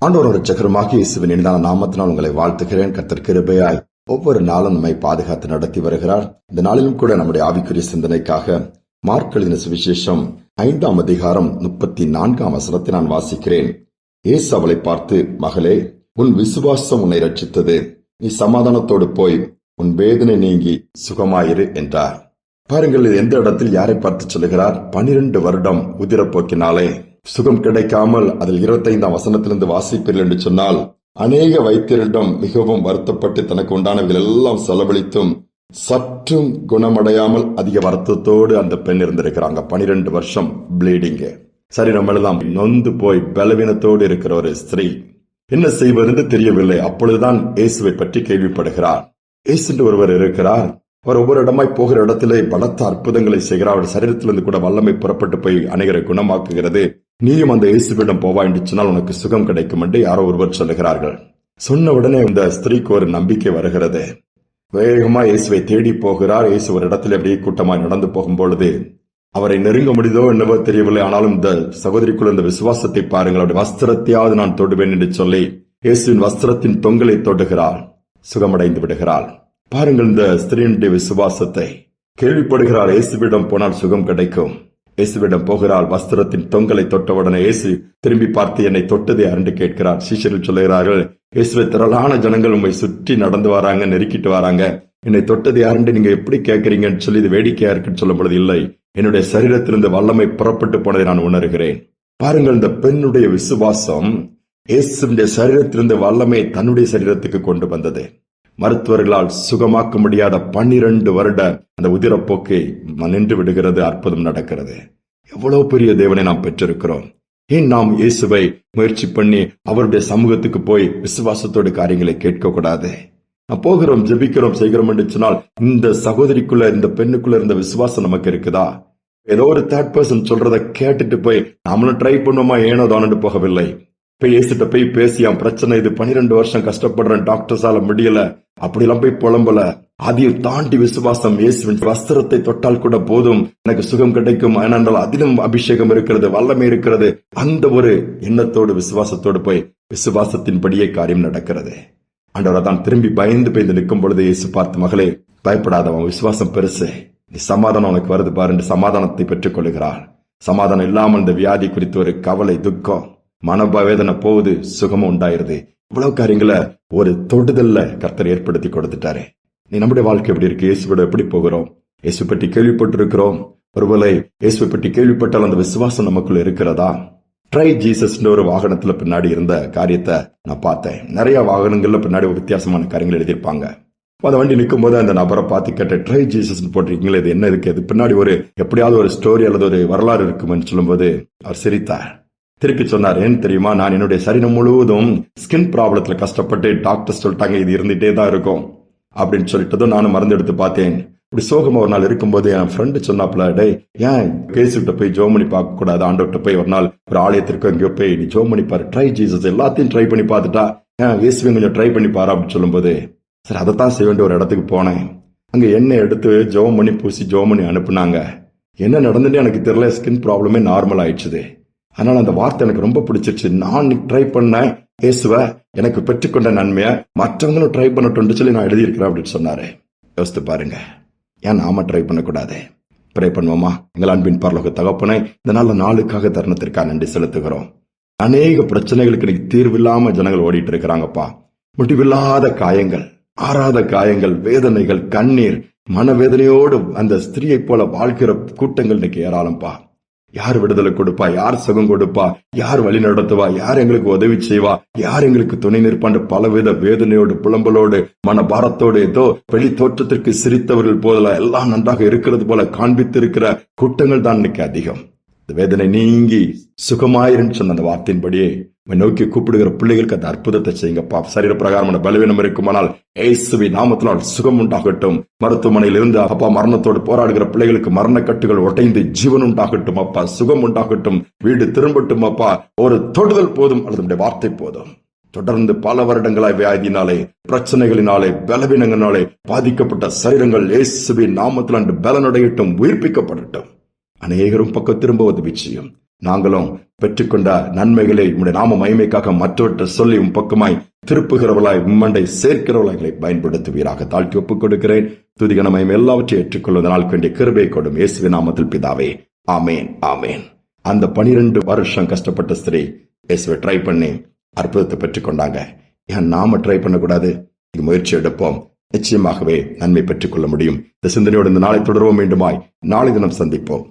ஆண்டவர் இரட்சகருமாகிய இயேசுவின் இனிதான நாமத்தினால் உங்களை வாழ்த்துகிறேன். கர்த்தர் கிருபையாய் ஒவ்வொரு நாளும் நம்மை பாதுகாத்து நடத்தி வருகிறார். இந்த நாளிலும் கூட நம்முடைய ஆவிக்குரிய சிந்தனைக்காக மார்க் எழுதின சுவிசேஷம் 5ஆம் அதிகாரம் 34ஆம் வசனத்தை நான் வாசிக்கிறேன். இயேசு அவளை பார்த்து, மகளே, உன் விசுவாசம் உன்னை ரட்சித்தது. நீ சமாதானத்தோடு போய் உன் வேதனை நீங்கி சுகமாயிரு என்றார். பாருங்கள், எந்த இடத்தில் யாரை பார்த்து சொல்லுகிறார்? 12 வருடம் உதிரப்போக்கினாலே சுகம் கிடைக்காமல் அதில் 25ஆம் வசனத்திலிருந்து வாசிப்பீர்கள் என்று சொன்னால், அநேக வைத்தியரிடம் மிகவும் வருத்தப்பட்டு தனக்கு உண்டானவர்கள் எல்லாம் செலவழித்தும் சற்றும் குணமடையாமல் அதிக வருத்தத்தோடு அந்த பெண் இருந்திருக்கிறாங்க. 12 வருஷம் ப்ளீடிங், சரீரம் எல்லாம் நொந்து போய் பலவீனத்தோடு இருக்கிற ஒரு ஸ்திரீ. என்ன செய்வதென்று தெரியவில்லை. அப்பொழுதுதான் இயேசுவை பற்றி கேள்விப்படுகிறார். இயேசு என்று ஒருவர் இருக்கிறார். அவர் ஒவ்வொரு இடமாய் போகிற இடத்திலே பலத்த அற்புதங்களை செய்கிறார். அவர் சரீரத்திலிருந்து கூட வல்லமை புறப்பட்டு போய் அநேகரை குணமாக்குகிறது. நீயும் அந்த இயேசுவிடம் போவா என்று சொன்னால் உனக்கு சுகம் கிடைக்கும் என்று யாரோ ஒருவர் சொல்லுகிறார்கள். சொன்ன உடனே இந்த ஸ்திரீக்கு ஒரு நம்பிக்கை வருகிறது. வேகமா இயேசுவை தேடி போகிறார். இயேசு ஒரு இடத்துல அப்படியே கூட்டமாய் நடந்து போகும் பொழுது அவரை நெருங்க முடியுதோ என்னவோ தெரியவில்லை. ஆனாலும் இந்த சகோதரிக்குள்ள இந்த விசுவாசத்தை பாருங்கள். அவருடைய வஸ்திரத்தையாவது நான் தொடுவேன் என்று சொல்லி இயேசுவின் வஸ்திரத்தின் தொங்கலை தொடுகிறாள். சுகமடைந்து விடுகிறாள். பாருங்கள் இந்த ஸ்திரீனுடைய விசுவாசத்தை. கேள்விப்படுகிறார், இயேசுவிடம் போனால் சுகம் கிடைக்கும். இயேசுவிடம் போகிறாள். வஸ்திரத்தின் தொங்கலை தொட்டவுடனே இயேசு திரும்பி பார்த்து, என்னை தொட்டதை அரண்டு கேட்கிறார். சீஷர்கள் சொல்லுகிறார்கள், இயேசுவை திரளான ஜனங்கள் உண்மை சுற்றி நடந்து வராங்க, நெருக்கிட்டு வராங்க. என்னை தொட்டதை அரண்டு நீங்க எப்படி கேட்கறீங்கன்னு சொல்லி இது வேடிக்கையா இருக்குன்னு சொல்லும் பொழுது, இல்லை, என்னுடைய சரீரத்திலிருந்து வல்லமை புறப்பட்டு போனதை நான் உணர்கிறேன். பாருங்கள், இந்த பெண்ணுடைய விசுவாசம் இயேசுடைய சரீரத்திலிருந்து வல்லமை தன்னுடைய சரீரத்துக்கு கொண்டு வந்தது. மருத்துவர்களால் சுகமாக்க முடியாத 12 வருட அந்த உதிரப்போக்கை நின்று விடுகிறது. அற்புதம் நடக்கிறது. எவ்வளவு பெரிய தேவனை நாம் பெற்றிருக்கிறோம். ஏன் நாம் இயேசுவை முயற்சி பண்ணி அவருடைய சமூகத்துக்கு போய் விசுவாசத்தோடு காரியங்களை கேட்க கூடாது? நான் போகிறோம், ஜெபிக்கிறோம், செய்கிறோம் என்று சொன்னால் இந்த சகோதரிக்குள்ள, இந்த பெண்ணுக்குள்ள இருந்த விசுவாசம் நமக்கு இருக்குதா? ஏதோ ஒரு தேர்ட் பர்சன் சொல்றதை கேட்டுட்டு போய் நாமளும் ட்ரை பண்ணுவோமா, ஏனோ தானு போகவில்லை. இயேசுட்ட போய் பேசி, என் பிரச்சனை இது, 12 வருஷம் கஷ்டப்படுறேன், டாக்டர்ஸால முடியல, அப்படிலாம் போய் புலம்பல. அதையும் தாண்டி விசுவாசம், இயேசுவின் வஸ்திரத்தை தொட்டால் கூட போதும், எனக்கு சுகம் கிடைக்கும், ஏனென்றால் அதிலும் அபிஷேகம் இருக்கிறது, வல்லமை இருக்கிறது. அந்த ஒரு எண்ணத்தோடு விசுவாசத்தோடு போய் விசுவாசத்தின்படியே காரியம் நடக்கிறது. ஆண்டவர் தான் திரும்பி பயந்து நிற்கும் பொழுது இயேசு பார்த்து, மகளே, பயப்படாதவன், விசுவாசம் பெருசு, நீ சமாதானம் உனக்கு வருது பாரு, சமாதானத்தை பெற்றுக் கொள்ளுகிறாள். சமாதானம் இல்லாமல் இந்த வியாதி குறித்து ஒரு கவலை, துக்கம், மனவேதனை போகுது, சுகமும் உண்டாயிருது. இவ்வளவு காரியங்களை ஒரு தொடுதல்ல கர்த்தர் ஏற்படுத்தி கொடுத்துட்டாரு. நீ நம்முடைய வாழ்க்கை எப்படி இருக்கு? இயேசுவோட எப்படி போகிறோம்? இயேசு பற்றி கேள்விப்பட்டிருக்கிறோம். ஒருவேளை இயேசுவை பற்றி கேள்விப்பட்டால் அந்த விசுவாசம் நமக்குள்ள இருக்கிறதா? ட்ரை ஜீசஸ் ஒரு வாகனத்துல பின்னாடி இருந்த காரியத்தை நான் பார்த்தேன். நிறைய வாகனங்கள்ல பின்னாடி ஒரு வித்தியாசமான காரியங்கள் எழுதியிருப்பாங்க. அந்த வண்டி நிற்கும் போது அந்த நபரை பார்த்து கேட்ட, ட்ரை ஜீசஸ் போட்டிருக்கீங்களா, இது என்ன இருக்கு? இது பின்னாடி ஒரு எப்படியாவது ஒரு ஸ்டோரி அல்லது ஒரு வரலாறு இருக்குமென்னு சொல்லும் போது அவர் சிரித்தார். திருப்பி சொன்னார், ஏன் தெரியுமா, நான் என்னுடைய சரீரம் முழுவதும் ஸ்கின் ப்ராப்ளத்துல கஷ்டப்பட்டு டாக்டர் சொல்லிட்டாங்க இது இருந்துட்டே தான் இருக்கும் அப்படின்னு சொல்லிட்டதும் நானும் மருந்து எடுத்து பார்த்தேன். இப்படி சோகமா ஒரு நாள் இருக்கும்போது என் ஃப்ரெண்டு சொன்னாப்ல, டே, ஏன் கேசுகிட்ட போய் ஜோம் பண்ணி பார்க்க கூடாது? ஆண்டவர்கிட்ட போய் ஒரு நாள் ஒரு ஆலயத்திற்கு எங்கேயோ போய் நீ ஜோம் பண்ணி பாரு, ட்ரை ஜீசஸ், எல்லாத்தையும் ட்ரை பண்ணி பார்த்துட்டா ஏன் இயேசுவையும் கொஞ்சம் ட்ரை பண்ணி பாரு அப்படின்னு சொல்லும் போது, சரி அதைத்தான் செய்ய வேண்டிய ஒரு இடத்துக்கு போனேன். அங்க எண்ணெய் எடுத்து ஜோம் பண்ணி பூசி ஜோம் பண்ணி அனுப்புனாங்க. என்ன நடந்துட்டு எனக்கு தெரியல, ஸ்கின் ப்ராப்ளமே நார்மல் ஆயிடுச்சு. அதனால அந்த வார்த்தை எனக்கு ரொம்ப பிடிச்சிருச்சு. நான் ட்ரை பண்ணேன் இயேசுவை, எனக்கு பெற்றுக்கொண்ட நன்மையை மற்றவங்களும் ட்ரை பண்ணட்டும் சொல்லி நான் எழுதியிருக்கிறேன் அப்படின்னு சொன்னாரு. யோசித்து பாருங்க, ஏன் நாம ட்ரை பண்ணக்கூடாது? ப்ரே பண்ணுவோமா? எங்கள் அன்பின் பரலோக தகப்பனே, இந்த நல்ல நாளுக்காக தருணத்திற்காக நன்றி செலுத்துகிறோம். அநேக பிரச்சனைகளுக்கு இன்னைக்கு தீர்வில்லாம ஜனங்கள் ஓடிட்டு இருக்கிறாங்கப்பா. முடிவில்லாத காயங்கள், ஆறாத காயங்கள், வேதனைகள், கண்ணீர், மனவேதனையோடு அந்த ஸ்திரீயை போல வாழ்கிற கூட்டங்கள் இன்னைக்கு ஏராளம்பா. யார் விடுதலை கொடுப்பா? யார் சுகம் கொடுப்பா? யார் வழி நடத்துவா? யார் எங்களுக்கு உதவி செய்வா? யார் எங்களுக்கு துணை நிற்பாண்டு பலவித வேதனையோடு, புலம்பலோடு, மனபாரத்தோடு, ஏதோ வெளி தோற்றத்திற்கு சிரித்தவர்கள் போல எல்லாம் நன்றாக இருக்கிறது போல காண்பித்திருக்கிற கூட்டங்கள் தான் இன்னைக்கு அதிகம். இந்த வேதனை நீங்கி சுகமாயிருன்னு சொன்ன அந்த வார்த்தையின்படியே நோக்கி கூப்பிடுகிற பிள்ளைகளுக்கு அந்த அற்புதத்தை செய்யுங்கப்பா. சரீர பிரகாரமான பலவீனம் இருக்குமானால் இயேசுவின் நாமத்தினால் சுகம் உண்டாகட்டும். மருத்துவமனையில் இருந்து அப்பா மரணத்தோடு போராடுகிற பிள்ளைகளுக்கு மரண கட்டுகள் உடைந்து ஜீவன் உண்டாகட்டும் அப்பா, சுகம் உண்டாகட்டும், வீடு திரும்பட்டும் அப்பா. ஒரு தொடுதல் போதும், அல்லது வார்த்தை போதும். தொடர்ந்து பல வருடங்களாய் வியாதினாலே, பிரச்சனைகளினாலே, பலவீனங்களினாலே பாதிக்கப்பட்ட சரீரங்கள் இயேசுவின் நாமத்தில் பலனடையட்டும், உயிர்ப்பிக்கப்படட்டும். அநேகரும் பக்கம் திரும்ப உதவி செய்யும். நாங்களும் பெற்றுக்கொண்ட நன்மைகளை உம்முடைய நாம மகிமைக்காக மற்றவற்றை சொல்லி உம் பக்கமாய் திருப்புகிறவர்களாய் உம்மண்டை சேர்க்கிறவர்களை பயன்படுத்துவீராக. தாழ்த்தி ஒப்புக் கொடுக்கிறேன். துதிகன மகிமை எல்லாவற்றையும் ஏற்றுக்கொள்வதனால் வேண்டிய கிருபை கொடும் இயேசுவின் நாமத்தில் பிதாவே, ஆமேன், ஆமேன். அந்த 12 வருஷம் கஷ்டப்பட்ட ஸ்திரீ இயேசுவை ட்ரை பண்ணி அற்புதத்தை பெற்றுக் கொண்டாங்க. ஏன் நாம ட்ரை பண்ணக்கூடாது? முயற்சி எடுப்போம், நிச்சயமாகவே நன்மை பெற்றுக் கொள்ள முடியும். இந்த சிந்தனையோடு இந்த நாளை தொடர்வோம். மீண்டுமாய் நாளை தினம் சந்திப்போம்.